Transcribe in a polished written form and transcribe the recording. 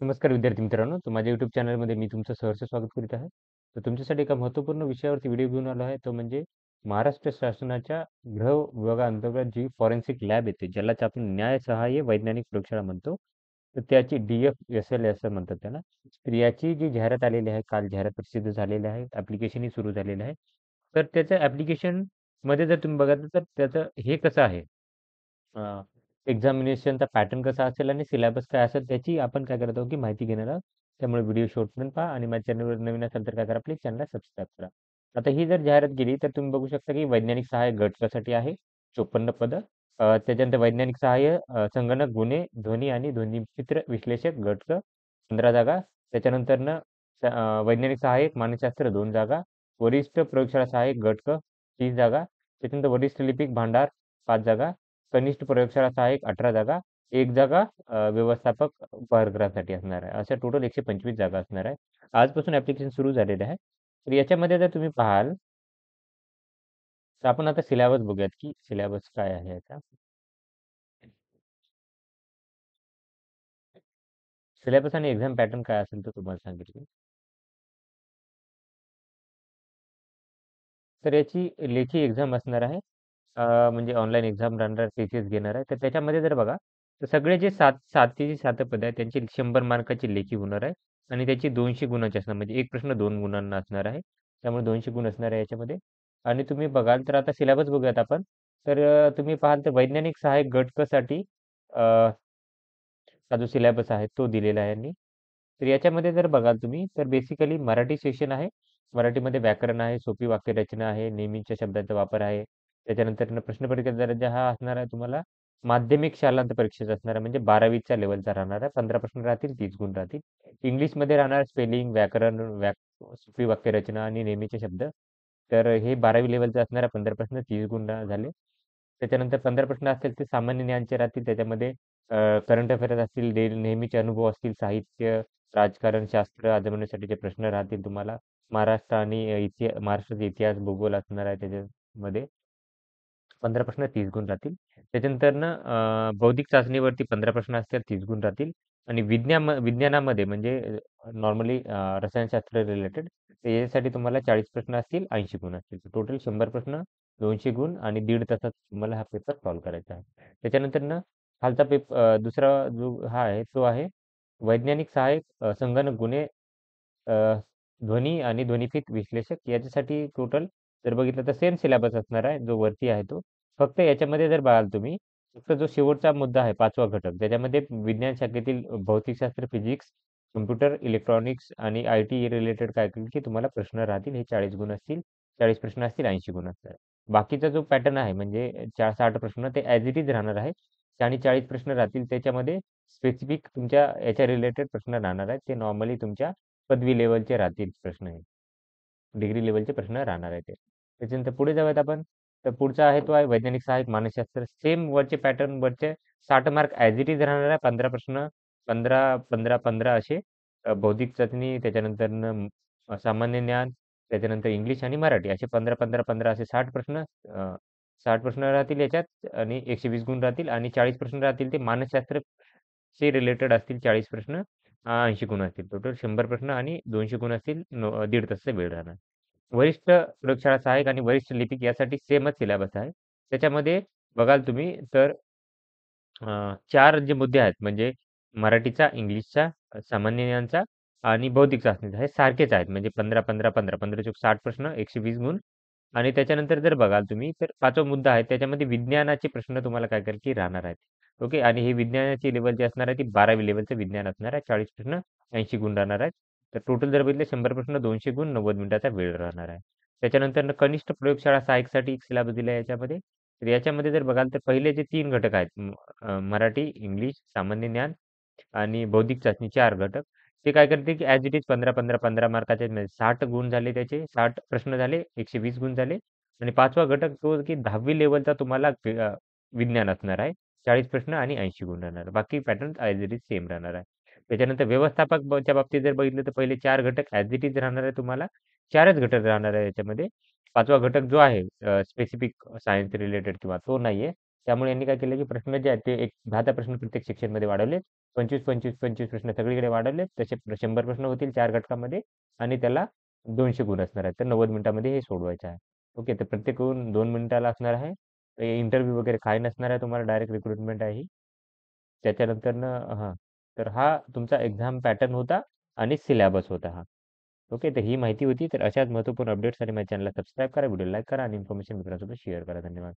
नमस्कार विद्यार्थी मित्रांनो, तर माझ्या YouTube चॅनलमध्ये मी तुमचं सहर्ष स्वागत करीत आहे. तर तुमच्यासाठी एका महत्त्वपूर्ण विषयावरती व्हिडिओ घेऊन आलो आहे, तो म्हणजे महाराष्ट्र शासनाच्या गृह विभागाअंतर्गत जी फॉरेन्सिक लॅब येते, ज्यालाच आपण न्याय सहाय्य वैज्ञानिक प्रयोगशाळा म्हणतो. तर त्याची DFSL असं म्हणतात त्याला. तर याची जी जाहिरात आलेली आहे, काल जाहिरात प्रसिद्ध झालेली आहे, ॲप्लिकेशनही सुरू झालेलं आहे. तर त्याचं ॲप्लिकेशनमध्ये जर तुम्ही बघाल तर त्याचं हे कसं आहे, एक्झामिनेशनचा पॅटर्न कसा असेल आणि सिलेबस काय असेल त्याची आपण काय करत आहोत की माहिती घेणार आहोत. त्यामुळे व्हिडिओ शेवटपर्यंत पहा आणि माझ्या चॅनलवर नवीन असाल तर काय करा, प्लीज चॅनलला सबस्क्राईब करा. आता ही जर जाहिरात गेली तर तुम्ही बघू शकता की वैज्ञानिक सहाय्यक गटासाठी आहे 54 पदं. त्याच्यानंतर वैज्ञानिक सहाय्य, संगणक गुन्हे ध्वनी आणि ध्वनिचित्र विश्लेषक गट 15 जागा. त्याच्यानंतरनं वैज्ञानिक सहाय्यक मानसशास्त्र 2 जागा. वरिष्ठ प्रयोगशाळा सहाय्यक गट 30 जागा. त्याच्यानंतर वरिष्ठ लिपिक भांडार 5 जागा. कनिष्ठ प्रयोगशाळा सहाय्यक 18 जागा. 1 जागा व्यवस्थापक उपहारगृहासाठी असणार आहे. अशा टोटल 125 जागा असणार आहे. आजपासून ॲप्लिकेशन सुरू झालेलं आहे. तर याच्यामध्ये जर तुम्ही पाहाल, तर आपण आता सिलेबस बघूयात, की सिलेबस काय आहे याचा. सिलेबस आणि एक्झाम पॅटर्न काय असेल तर तुम्हाला सांगितलं. तर याची लेखी एक्झाम असणार आहे. म्हणजे ऑनलाईन एक्झाम राहणार, TCS घेणार आहे. तर त्याच्यामध्ये जर बघा, तर सगळे जे 7चे 7 पदं आहेत, त्यांची 100 मार्काची लेखी होणार आहे आणि त्याची 200 गुणांची असणार. म्हणजे एक प्रश्न 2 गुणांना असणार आहे. त्यामुळे 200 गुण असणार आहे याच्यामध्ये. आणि तुम्ही बघाल तर आता सिलेबस बघूयात आपण. तर तुम्ही पाहाल तर वैज्ञानिक सहाय्यक गट क साठी हा जो सिलेबस आहे तो दिलेला आहे यांनी. तर याच्यामध्ये जर बघाल तुम्ही तर बेसिकली मराठी सेशन आहे. मराठीमध्ये व्याकरण आहे, सोपी वाक्यरचना आहे, नेहमीच्या शब्दांचा वापर आहे. त्याच्यानंतर प्रश्नपत्रिकेचा दर्जा हा असणार आहे तुम्हाला माध्यमिक शालांत परीक्षेचा असणार आहे, म्हणजे 12वीच्या लेव्हलचा राहणार आहे. 15 प्रश्न राहतील, 30 गुण राहतील. इंग्लिशमध्ये राहणार स्पेलिंग, व्याकरण, सोपी वाक्यरचना आणि नेहमीचे शब्द. तर हे 12वी लेव्हलचे असणार आहे. 15 प्रश्न, 30 गुण झाले. त्याच्यानंतर 15 प्रश्न असतील ते सामान्य ज्ञानचे राहतील. त्याच्यामध्ये करंट अफेअर्स असतील, नेहमीचे अनुभव असतील, साहित्य, राजकारण, शास्त्र आजमावण्यासाठीचे प्रश्न राहतील तुम्हाला. महाराष्ट्र आणि महाराष्ट्राचा इतिहास, भूगोल असणार आहे त्याच्यामध्ये. 15 प्रश्न 30 गुण राहतील. त्याच्यानंतरनं बौद्धिक चाचणीवरती 15 प्रश्न असतील, 30 गुण राहतील. आणि विज्ञानामध्ये म्हणजे नॉर्मली रसायनशास्त्र रिलेटेड याच्यासाठी तुम्हाला 40 प्रश्न असतील, 80 गुण असतील. टोटल 100 प्रश्न, 200 गुण आणि दीड तासात तुम्हाला हा पेपर सॉल्व्ह करायचा आहे. त्याच्यानंतरनं खालचा दुसरा जो हा आहे तो आहे वैज्ञानिक सहाय्यक, संगणक गुन्हे, अ, ध्वनी आणि ध्वनिफीत विश्लेषक. याच्यासाठी टोटल जर बघितलं तर सेम सिलेबस असणार आहे जो वरती आहे तो. फक्त याच्यामध्ये जर बघाल तुम्ही, फक्त जो शेवटचा मुद्दा आहे 5वा घटक, त्याच्यामध्ये विज्ञान शाखेतील भौतिकशास्त्र, फिजिक्स, कम्प्युटर, इलेक्ट्रॉनिक्स आणि IT रिलेटेड काय करेल की तुम्हाला प्रश्न राहतील. हे 40 गुण असतील, 40 प्रश्न असतील, 80 गुण असतील. बाकीचा जो पॅटर्न आहे म्हणजे 60 प्रश्न ते ॲज इट इज राहणार आहे. आणि 40 प्रश्न राहतील त्याच्यामध्ये स्पेसिफिक तुमच्या याच्या रिलेटेड प्रश्न राहणार आहेत. ते नॉर्मली तुमच्या पदवी लेवलचे राहतील प्रश्न हे. डिग्री लेवलचे प्रश्न राहणार आहेत ते. त्याच्यानंतर पुढे जाऊयात आपण. तर पुढचा आहे तो आहे वैज्ञानिक सहाय्यक मानसशास्त्र. सेम वरचे पॅटर्न वरचे 60 मार्क ॲज इट इज राहणार आहे. 15 प्रश्न, 15, 15, 15 असे बौद्धिक चाचणी, त्याच्यानंतर सामान्य ज्ञान, त्याच्यानंतर इंग्लिश आणि मराठी असे 15, 15, 15 असे 60 प्रश्न, 60 प्रश्न राहतील याच्यात आणि 120 गुण राहतील आणि 40 प्रश्न राहतील ते मानसशास्त्रशी रिलेटेड असतील. 40 प्रश्न, 80 गुण असतील. टोटल 100 प्रश्न आणि 200 गुण असतील. दीड तासाचा वेळ राहणार. वरिष्ठ प्रयोगशाळा सहाय्यक आणि वरिष्ठ लिपिक यासाठी सेमच सिलेबस आहे. त्याच्यामध्ये बघाल तुम्ही तर 4 जे मुद्दे आहेत म्हणजे मराठीचा, इंग्लिशचा, सामान्य ज्ञानचा आणि बौद्धिक चाचणीचा हे सारखेच आहेत. म्हणजे 15, 15, 15, 15 चोक 60 प्रश्न, 120 गुण. आणि त्याच्यानंतर जर बघाल तुम्ही तर 5वा मुद्दा आहे त्याच्यामध्ये विज्ञानाचे प्रश्न तुम्हाला काय करेल की राहणार आहेत. ओके. आणि हे विज्ञानाची लेव्हल जी असणार आहे ती 12वी लेव्हलचं विज्ञान असणार आहे. 40 प्रश्न, 80 गुण राहणार आहेत. तर टोटल जर बघितलं 100 प्रश्न, 200 गुण, 90 मिनिटाचा वेळ राहणार आहे. त्याच्यानंतर कनिष्ठ प्रयोगशाळा सहाय्यकसाठी एक सिलेबस दिला आहे याच्यामध्ये. तर याच्यामध्ये जर बघाल तर पहिले जे 3 घटक आहेत, मराठी, इंग्लिश, सामान्य ज्ञान आणि बौद्धिक चाचणी 4 घटक. ते काय करते की ॲज इट इज 15, 15, 15 मार्काचे म्हणजे 60 गुण झाले त्याचे, 60 प्रश्न झाले, 120 गुण झाले. आणि 5वा घटक तो की 10वी लेव्हलचा तुम्हाला विज्ञान असणार आहे. 40 प्रश्न आणि 80 गुण राहणार. बाकी pattern as it is same राहणार आहे. त्याच्यानंतर व्यवस्थापकच्या बाबतीत जर बघितलं तर पहिले 4 घटक ॲज इट इज राहणार आहे तुम्हाला. 4च घटक राहणार आहे याच्यामध्ये. 5वा घटक जो आहे स्पेसिफिक सायन्स रिलेटेड किंवा तो नाहीये. त्यामुळे यांनी काय केलं की प्रश्न जे आहेत ते एक 10 प्रश्न प्रत्येक सेक्शनमध्ये वाढवले. 25, 25, 25 प्रश्न सगळीकडे वाढवले. तसे 100 प्रश्न होतील 4 घटकामध्ये आणि त्याला 200 गुण असणार आहेत. तर 90 मिनिटामध्ये हे सोडवायचं आहे. ओके. तर प्रत्येक 2 मिनिटाला असणार आहे. इंटरव्ह्यू वगैरे काही नसणार आहे तुम्हाला. डायरेक्ट रिक्रुटमेंट आहे ही. त्याच्यानंतरनं हां. तर हा तुमचा एक्झाम पॅटर्न होता आणि सिलॅबस होता हा. ओके. तर ही माहिती होती. तर अशाच महत्त्वपूर्ण अपडेट्ससाठी माझ्या चॅनलला सबस्क्राईब करा, व्हिडिओ लाईक करा आणि इन्फॉर्मेशन मित्रांसोबत शेअर करा. धन्यवाद.